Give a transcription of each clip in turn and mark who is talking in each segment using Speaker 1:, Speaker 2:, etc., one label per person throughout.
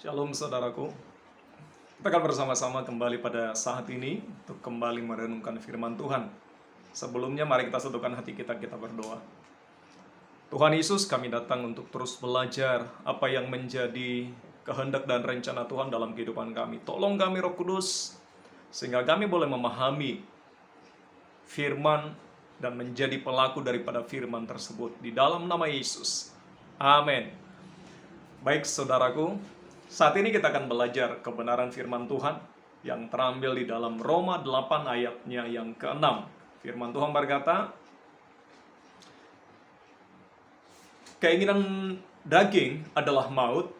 Speaker 1: Shalom saudaraku, kita akan bersama-sama kembali pada saat ini untuk kembali merenungkan firman Tuhan. Sebelumnya mari kita satukan hati kita berdoa. Tuhan Yesus, kami datang untuk terus belajar apa yang menjadi kehendak dan rencana Tuhan dalam kehidupan kami. Tolong kami Roh Kudus, sehingga kami boleh memahami firman dan menjadi pelaku daripada firman tersebut. Di dalam nama Yesus, amin. Baik saudaraku, saat ini kita akan belajar kebenaran firman Tuhan yang terambil di dalam Roma 8 ayatnya yang ke-6. Firman Tuhan berkata, keinginan daging adalah maut,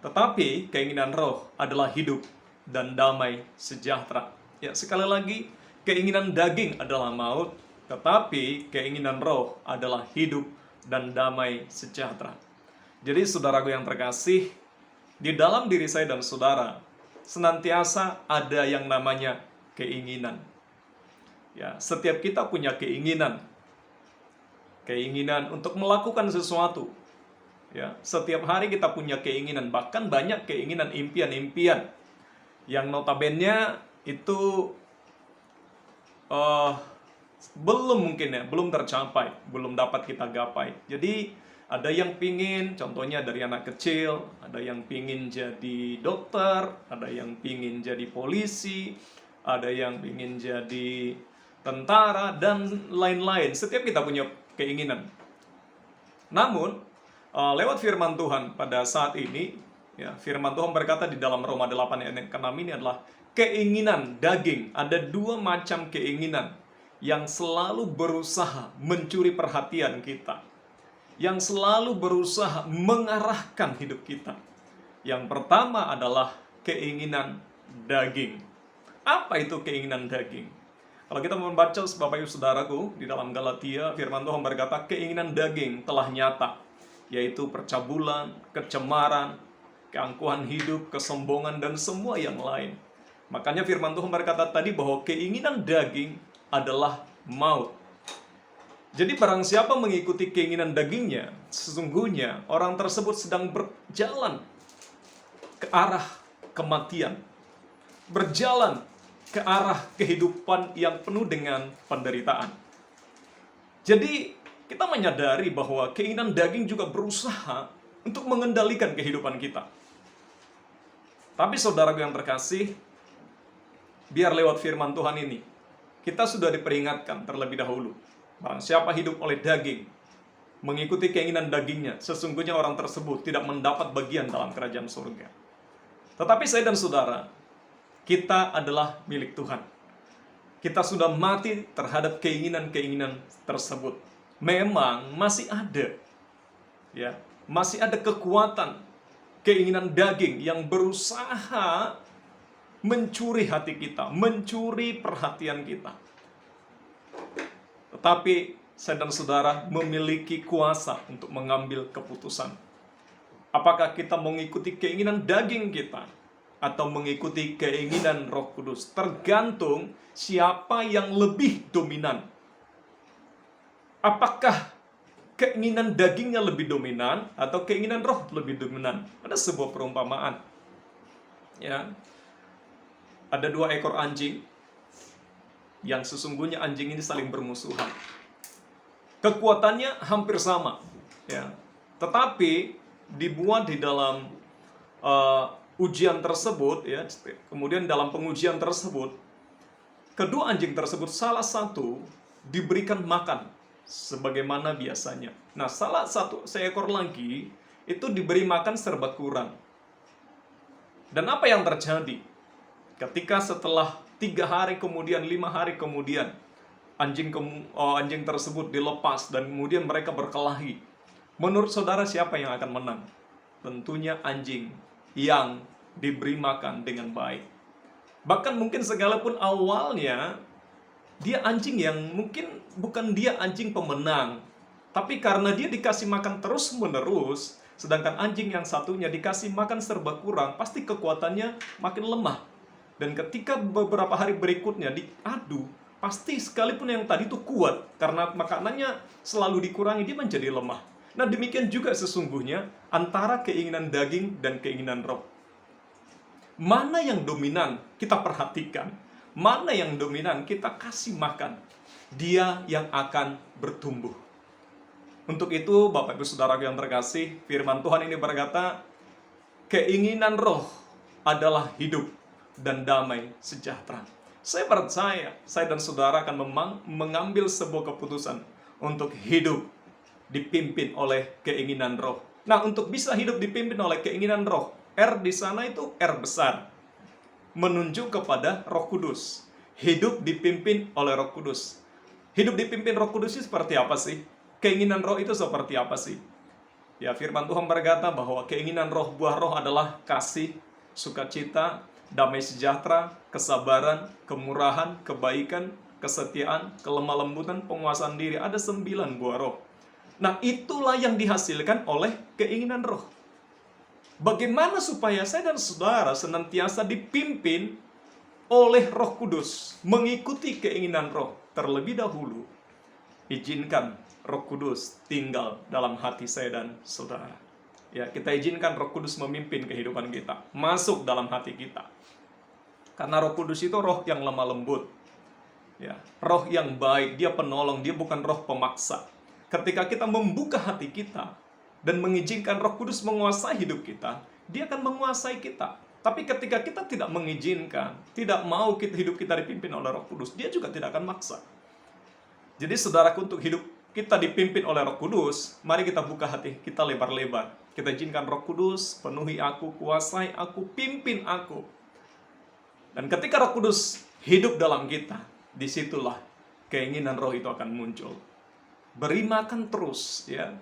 Speaker 1: tetapi keinginan roh adalah hidup dan damai sejahtera. Ya, sekali lagi, keinginan daging adalah maut, tetapi keinginan roh adalah hidup dan damai sejahtera. Jadi saudaraku yang terkasih, di dalam diri saya dan saudara senantiasa ada yang namanya keinginan. Ya, setiap kita punya keinginan untuk melakukan sesuatu. Ya, setiap hari kita punya keinginan, bahkan banyak keinginan, impian-impian yang notabene itu belum tercapai, belum dapat kita gapai. Jadi ada yang pingin, contohnya dari anak kecil, ada yang pingin jadi dokter, ada yang pingin jadi polisi, ada yang pingin jadi tentara, dan lain-lain. Setiap kita punya keinginan. Namun, lewat firman Tuhan pada saat ini, ya, firman Tuhan berkata di dalam Roma 8 ayat ke-6 ini adalah keinginan daging. Ada dua macam keinginan yang selalu berusaha mencuri perhatian kita, yang selalu berusaha mengarahkan hidup kita. Yang pertama adalah keinginan daging. Apa itu keinginan daging? Kalau kita membaca Bapak Ibu Saudaraku di dalam Galatia, firman Tuhan berkata keinginan daging telah nyata, yaitu percabulan, kecemaran, keangkuhan hidup, kesombongan, dan semua yang lain. Makanya firman Tuhan berkata tadi bahwa keinginan daging adalah maut. Jadi barang siapa mengikuti keinginan dagingnya, sesungguhnya orang tersebut sedang berjalan ke arah kematian, berjalan ke arah kehidupan yang penuh dengan penderitaan. Jadi kita menyadari bahwa keinginan daging juga berusaha untuk mengendalikan kehidupan kita. Tapi saudaraku yang terkasih, biar lewat firman Tuhan ini, kita sudah diperingatkan terlebih dahulu. Barang siapa hidup oleh daging, mengikuti keinginan dagingnya, sesungguhnya orang tersebut tidak mendapat bagian dalam kerajaan surga. Tetapi saya dan saudara, kita adalah milik Tuhan. Kita sudah mati terhadap keinginan-keinginan tersebut. Memang masih ada, ya, masih ada kekuatan keinginan daging yang berusaha mencuri hati kita, mencuri perhatian kita. Tetapi saya dan saudara memiliki kuasa untuk mengambil keputusan. Apakah kita mengikuti keinginan daging kita atau mengikuti keinginan Roh Kudus? Tergantung siapa yang lebih dominan. Apakah keinginan dagingnya lebih dominan atau keinginan roh lebih dominan? Ada sebuah perumpamaan. Ya. Ada dua ekor anjing yang sesungguhnya anjing ini saling bermusuhan. Kekuatannya hampir sama, ya. Tetapi dibuat di dalam ujian tersebut, ya. Kemudian dalam pengujian tersebut, kedua anjing tersebut salah satu diberikan makan sebagaimana biasanya. Nah, salah satu seekor lagi itu diberi makan serba kurang. Dan apa yang terjadi? Ketika setelah 3 hari kemudian, 5 hari kemudian, anjing tersebut dilepas dan kemudian mereka berkelahi. Menurut saudara siapa yang akan menang? Tentunya anjing yang diberi makan dengan baik. Bahkan mungkin sekalipun awalnya dia anjing yang mungkin bukan dia anjing pemenang, tapi karena dia dikasih makan terus-menerus, sedangkan anjing yang satunya dikasih makan serba kurang, pasti kekuatannya makin lemah. Dan ketika beberapa hari berikutnya diadu, pasti sekalipun yang tadi itu kuat, karena makanannya selalu dikurangi, dia menjadi lemah. Nah, demikian juga sesungguhnya antara keinginan daging dan keinginan roh. Mana yang dominan kita perhatikan, mana yang dominan kita kasih makan, dia yang akan bertumbuh. Untuk itu, Bapak Ibu Saudara yang terkasih, firman Tuhan ini berkata, keinginan roh adalah hidup dan damai sejahtera. Saya percaya, saya dan saudara akan mengambil sebuah keputusan untuk hidup dipimpin oleh keinginan roh. Nah, untuk bisa hidup dipimpin oleh keinginan roh, R di sana itu R besar, menunjuk kepada Roh Kudus. Hidup dipimpin oleh Roh Kudus. Hidup dipimpin Roh Kudus itu seperti apa sih? Keinginan roh itu seperti apa sih? Ya, firman Tuhan berkata bahwa keinginan roh, buah roh adalah kasih, sukacita, damai sejahtera, kesabaran, kemurahan, kebaikan, kesetiaan, kelemah lembutan, penguasaan diri. Ada 9 buah roh. Nah, itulah yang dihasilkan oleh keinginan roh. Bagaimana supaya saya dan saudara senantiasa dipimpin oleh Roh Kudus, mengikuti keinginan roh? Terlebih dahulu, izinkan Roh Kudus tinggal dalam hati saya dan saudara. Ya, kita izinkan Roh Kudus memimpin kehidupan kita, masuk dalam hati kita. Karena Roh Kudus itu roh yang lemah lembut. Ya, roh yang baik, dia penolong, dia bukan roh pemaksa. Ketika kita membuka hati kita dan mengizinkan Roh Kudus menguasai hidup kita, dia akan menguasai kita. Tapi ketika kita tidak mengizinkan, tidak mau hidup kita dipimpin oleh Roh Kudus, dia juga tidak akan maksa. Jadi saudaraku, untuk hidup kita dipimpin oleh Roh Kudus, mari kita buka hati kita lebar-lebar. Kita izinkan Roh Kudus penuhi aku, kuasai aku, pimpin aku. Dan ketika Roh Kudus hidup dalam kita, disitulah keinginan roh itu akan muncul. Beri makan terus ya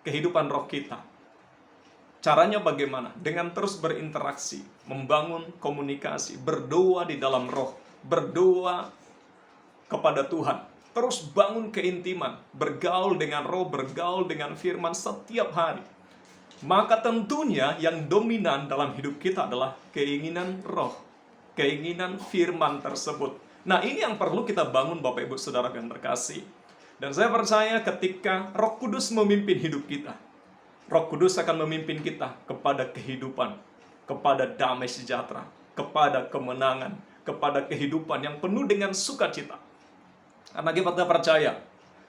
Speaker 1: kehidupan roh kita. Caranya bagaimana? Dengan terus berinteraksi, membangun komunikasi, berdoa di dalam roh, berdoa kepada Tuhan. Terus bangun keintiman, bergaul dengan roh, bergaul dengan firman setiap hari. Maka tentunya yang dominan dalam hidup kita adalah keinginan roh, keinginan firman tersebut. Nah, ini yang perlu kita bangun, Bapak Ibu Saudara yang terkasih. Dan saya percaya ketika Roh Kudus memimpin hidup kita, Roh Kudus akan memimpin kita kepada kehidupan, kepada damai sejahtera, kepada kemenangan, kepada kehidupan yang penuh dengan sukacita. Karena kita percaya,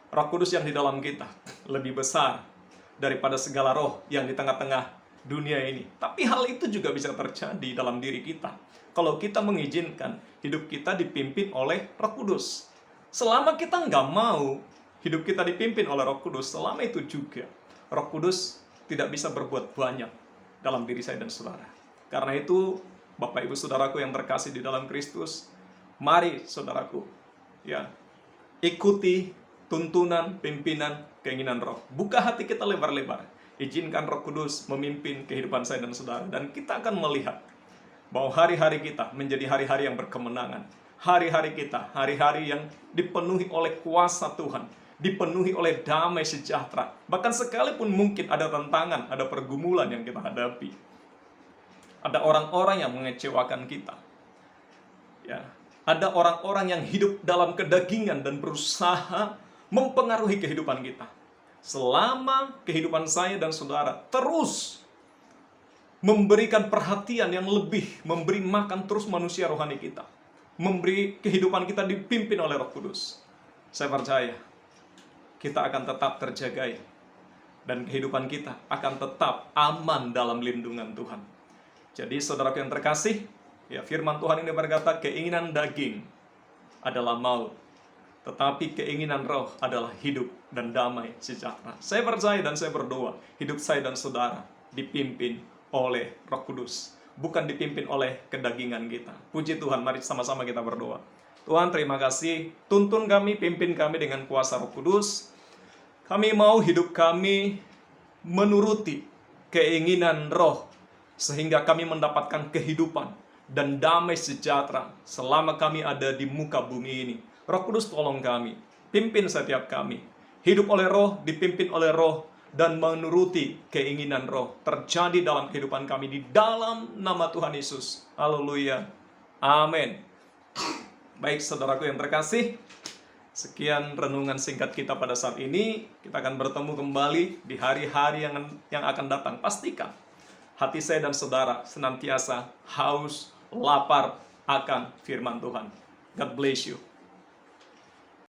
Speaker 1: Roh Kudus yang di dalam kita lebih besar daripada segala roh yang di tengah-tengah dunia ini. Tapi hal itu juga bisa terjadi dalam diri kita kalau kita mengizinkan hidup kita dipimpin oleh Roh Kudus. Selama kita nggak mau hidup kita dipimpin oleh Roh Kudus, selama itu juga Roh Kudus tidak bisa berbuat banyak dalam diri saya dan saudara. Karena itu, Bapak Ibu Saudaraku yang terkasih di dalam Kristus, mari saudaraku, ya, ikuti tuntunan, pimpinan, keinginan roh. Buka hati kita lebar-lebar. Izinkan Roh Kudus memimpin kehidupan saya dan saudara. Dan kita akan melihat bahwa hari-hari kita menjadi hari-hari yang berkemenangan. Hari-hari kita, hari-hari yang dipenuhi oleh kuasa Tuhan, dipenuhi oleh damai sejahtera. Bahkan sekalipun mungkin ada tantangan, ada pergumulan yang kita hadapi. Ada orang-orang yang mengecewakan kita. Ya, ada orang-orang yang hidup dalam kedagingan dan berusaha mempengaruhi kehidupan kita. Selama kehidupan saya dan saudara terus memberikan perhatian yang lebih, memberi makan terus manusia rohani kita, memberi kehidupan kita dipimpin oleh Roh Kudus, saya percaya kita akan tetap terjagai dan kehidupan kita akan tetap aman dalam lindungan Tuhan. Jadi saudaraku yang terkasih, ya, firman Tuhan ini berkata, keinginan daging adalah maut, tetapi keinginan roh adalah hidup dan damai sejahtera. Saya percaya dan saya berdoa, hidup saya dan saudara dipimpin oleh Roh Kudus, bukan dipimpin oleh kedagingan kita. Puji Tuhan, mari sama-sama kita berdoa. Tuhan, terima kasih, tuntun kami, pimpin kami dengan kuasa Roh Kudus. Kami mau hidup kami menuruti keinginan roh, sehingga kami mendapatkan kehidupan dan damai sejahtera selama kami ada di muka bumi ini. Roh Kudus, tolong kami, pimpin setiap kami, hidup oleh roh, dipimpin oleh roh, dan menuruti keinginan roh terjadi dalam kehidupan kami di dalam nama Tuhan Yesus. Haleluya. Amin. Baik saudaraku yang terkasih, Sekian renungan singkat kita pada saat ini. Kita akan bertemu kembali di hari-hari yang akan datang. Pastikan hati saya dan saudara senantiasa haus, lapar akan firman Tuhan. God bless you.